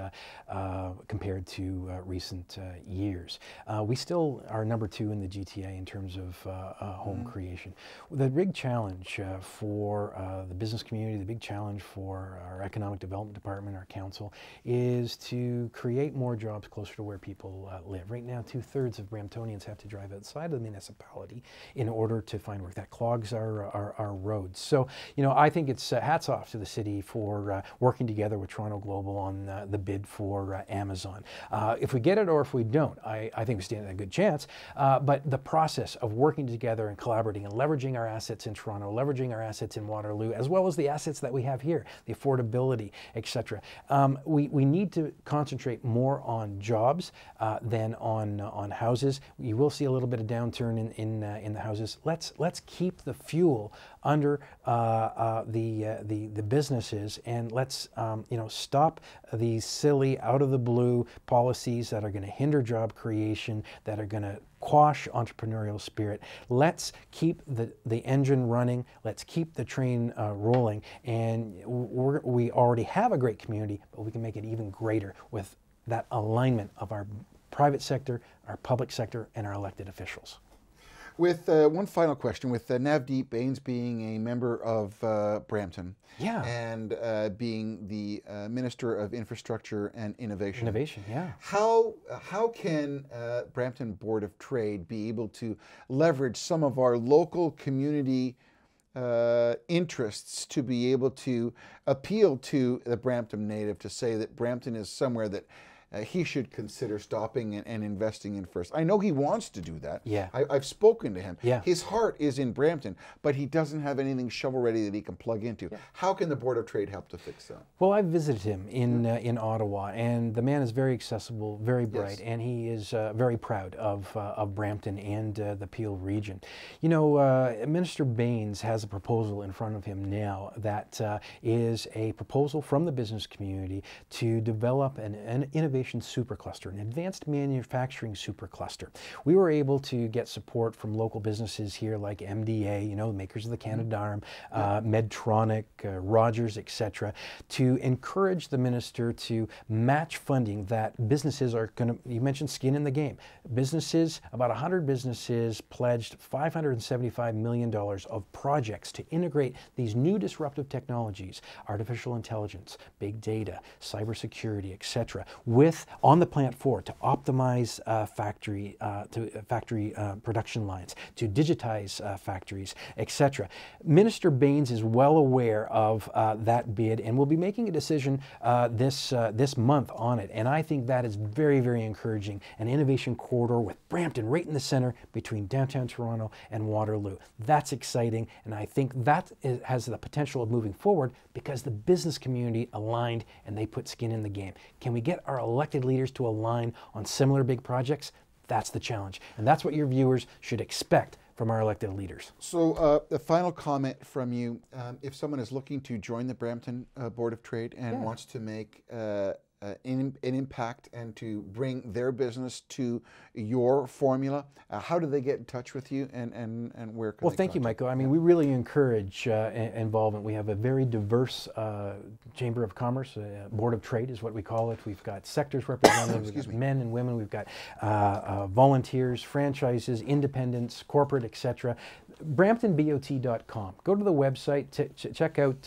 compared to recent years. We still are number 2 in the GTA in terms of home creation. The big challenge for the business community, the big challenge for our economic development department, our council, is to create more jobs closer to where people live. Right now, 2/3 of Bramptonians have to drive outside of the municipality in order to find work. That clogs our roads. So, I think it's hats off to the city for working together with Toronto Global on the bid for Amazon. If we get it or if we don't, I think we stand a good chance. But the process of working together and collaborating and leveraging our assets in Toronto, leveraging our assets in Waterloo, as well as the assets that we have here, the affordability, etc. We need to concentrate more on jobs than on houses. You will see a little bit of downturn in the houses. Let's keep the fuel under the businesses, and let's stop these silly out of the blue policies that are going to hinder job creation, that are going to quash entrepreneurial spirit. Let's keep the engine running. Let's keep the train rolling. And we already have a great community, but we can make it even greater with that alignment of our private sector, our public sector, and our elected officials. With one final question, with Navdeep Bains being a member of Brampton, and being the Minister of Infrastructure and Innovation. How can Brampton Board of Trade be able to leverage some of our local community interests to be able to appeal to the Brampton native, to say that Brampton is somewhere that he should consider stopping and investing in first? I know he wants to do that. I've spoken to him. His heart is in Brampton, but he doesn't have anything shovel-ready that he can plug into. How can the Board of Trade help to fix that? Well, I visited him in Ottawa, and the man is very accessible, very bright, and he is very proud of Brampton and the Peel region. Minister Bains has a proposal in front of him now that is a proposal from the business community to develop an innovation supercluster, an advanced manufacturing supercluster. We were able to get support from local businesses here like MDA, makers of the Canadarm, Medtronic, Rogers, etc., to encourage the minister to match funding that businesses are going to, you mentioned skin in the game. Businesses, about 100 businesses pledged $575 million of projects to integrate these new disruptive technologies, artificial intelligence, big data, cybersecurity, etc., with on the plant floor to optimize factory production lines, to digitize factories, etc. Minister Baines is well aware of that bid and will be making a decision this month on it. And I think that is very, very encouraging. An innovation corridor with Brampton right in the center between downtown Toronto and Waterloo. That's exciting, and I think that has the potential of moving forward because the business community aligned and they put skin in the game. Can we get our elected leaders to align on similar big projects? That's the challenge, and that's what your viewers should expect from our elected leaders. So a final comment from you. If someone is looking to join the Brampton Board of Trade and wants to make an impact and to bring their business to your formula, how do they get in touch with you and where can Well, thank you, Michael. I mean, we really encourage involvement. We have a very diverse Chamber of Commerce, Board of Trade is what we call it. We've got sectors represented, we've got men and women, we've got volunteers, franchises, independents, corporate, etc. BramptonBOT.com. Go to the website, check out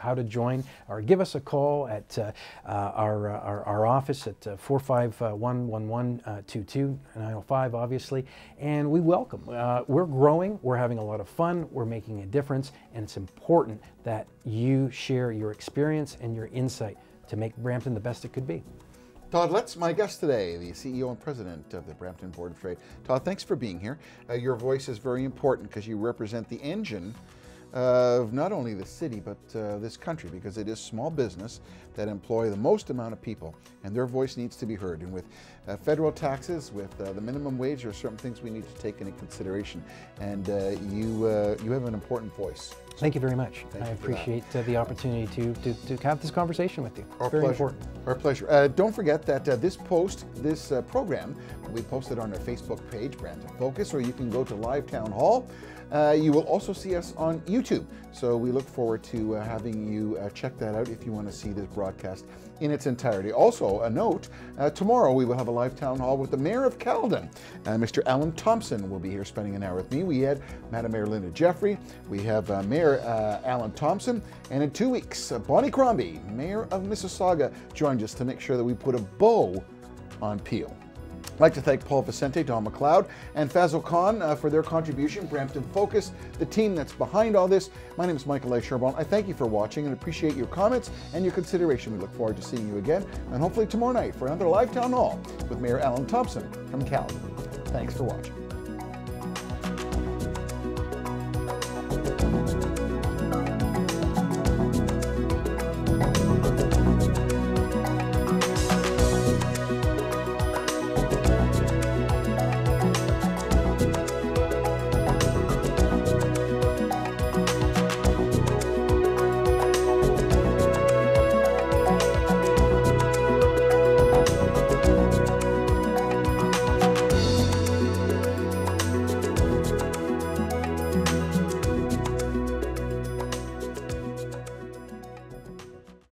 how to join, or give us a call at our office at 451-1122, 905 obviously, and we welcome. We're growing, we're having a lot of fun, we're making a difference, and it's important that you share your experience and your insight to make Brampton the best it could be. Todd Letts, my guest today, the CEO and President of the Brampton Board of Trade. Todd, thanks for being here. Your voice is very important because you represent the engine of not only the city but this country, because it is small business that employ the most amount of people, and their voice needs to be heard. And with federal taxes, with the minimum wage, there are certain things we need to take into consideration, and you have an important voice. Thank you very much. I appreciate the opportunity to have this conversation with you. Our Very pleasure. important. Our pleasure. Don't forget that this program will be posted on our Facebook page, Brampton Focus, or you can go to Live Town Hall. You will also see us on YouTube, so we look forward to having you check that out if you want to see this broadcast in its entirety. Also, a note, tomorrow we will have a live town hall with the Mayor of Caledon. Mr. Alan Thompson will be here spending an hour with me. We had Madam Mayor Linda Jeffrey, we have Mayor Alan Thompson, and in 2 weeks, Bonnie Crombie, Mayor of Mississauga, joined us to make sure that we put a bow on Peel. I'd like to thank Paul Vicente, Don McLeod, and Fazil Khan for their contribution. Brampton Focus, the team that's behind all this. My name is Michael A. Sherbon. I thank you for watching and appreciate your comments and your consideration. We look forward to seeing you again, and hopefully tomorrow night for another live town hall with Mayor Alan Thompson from Caledon. Thanks for watching.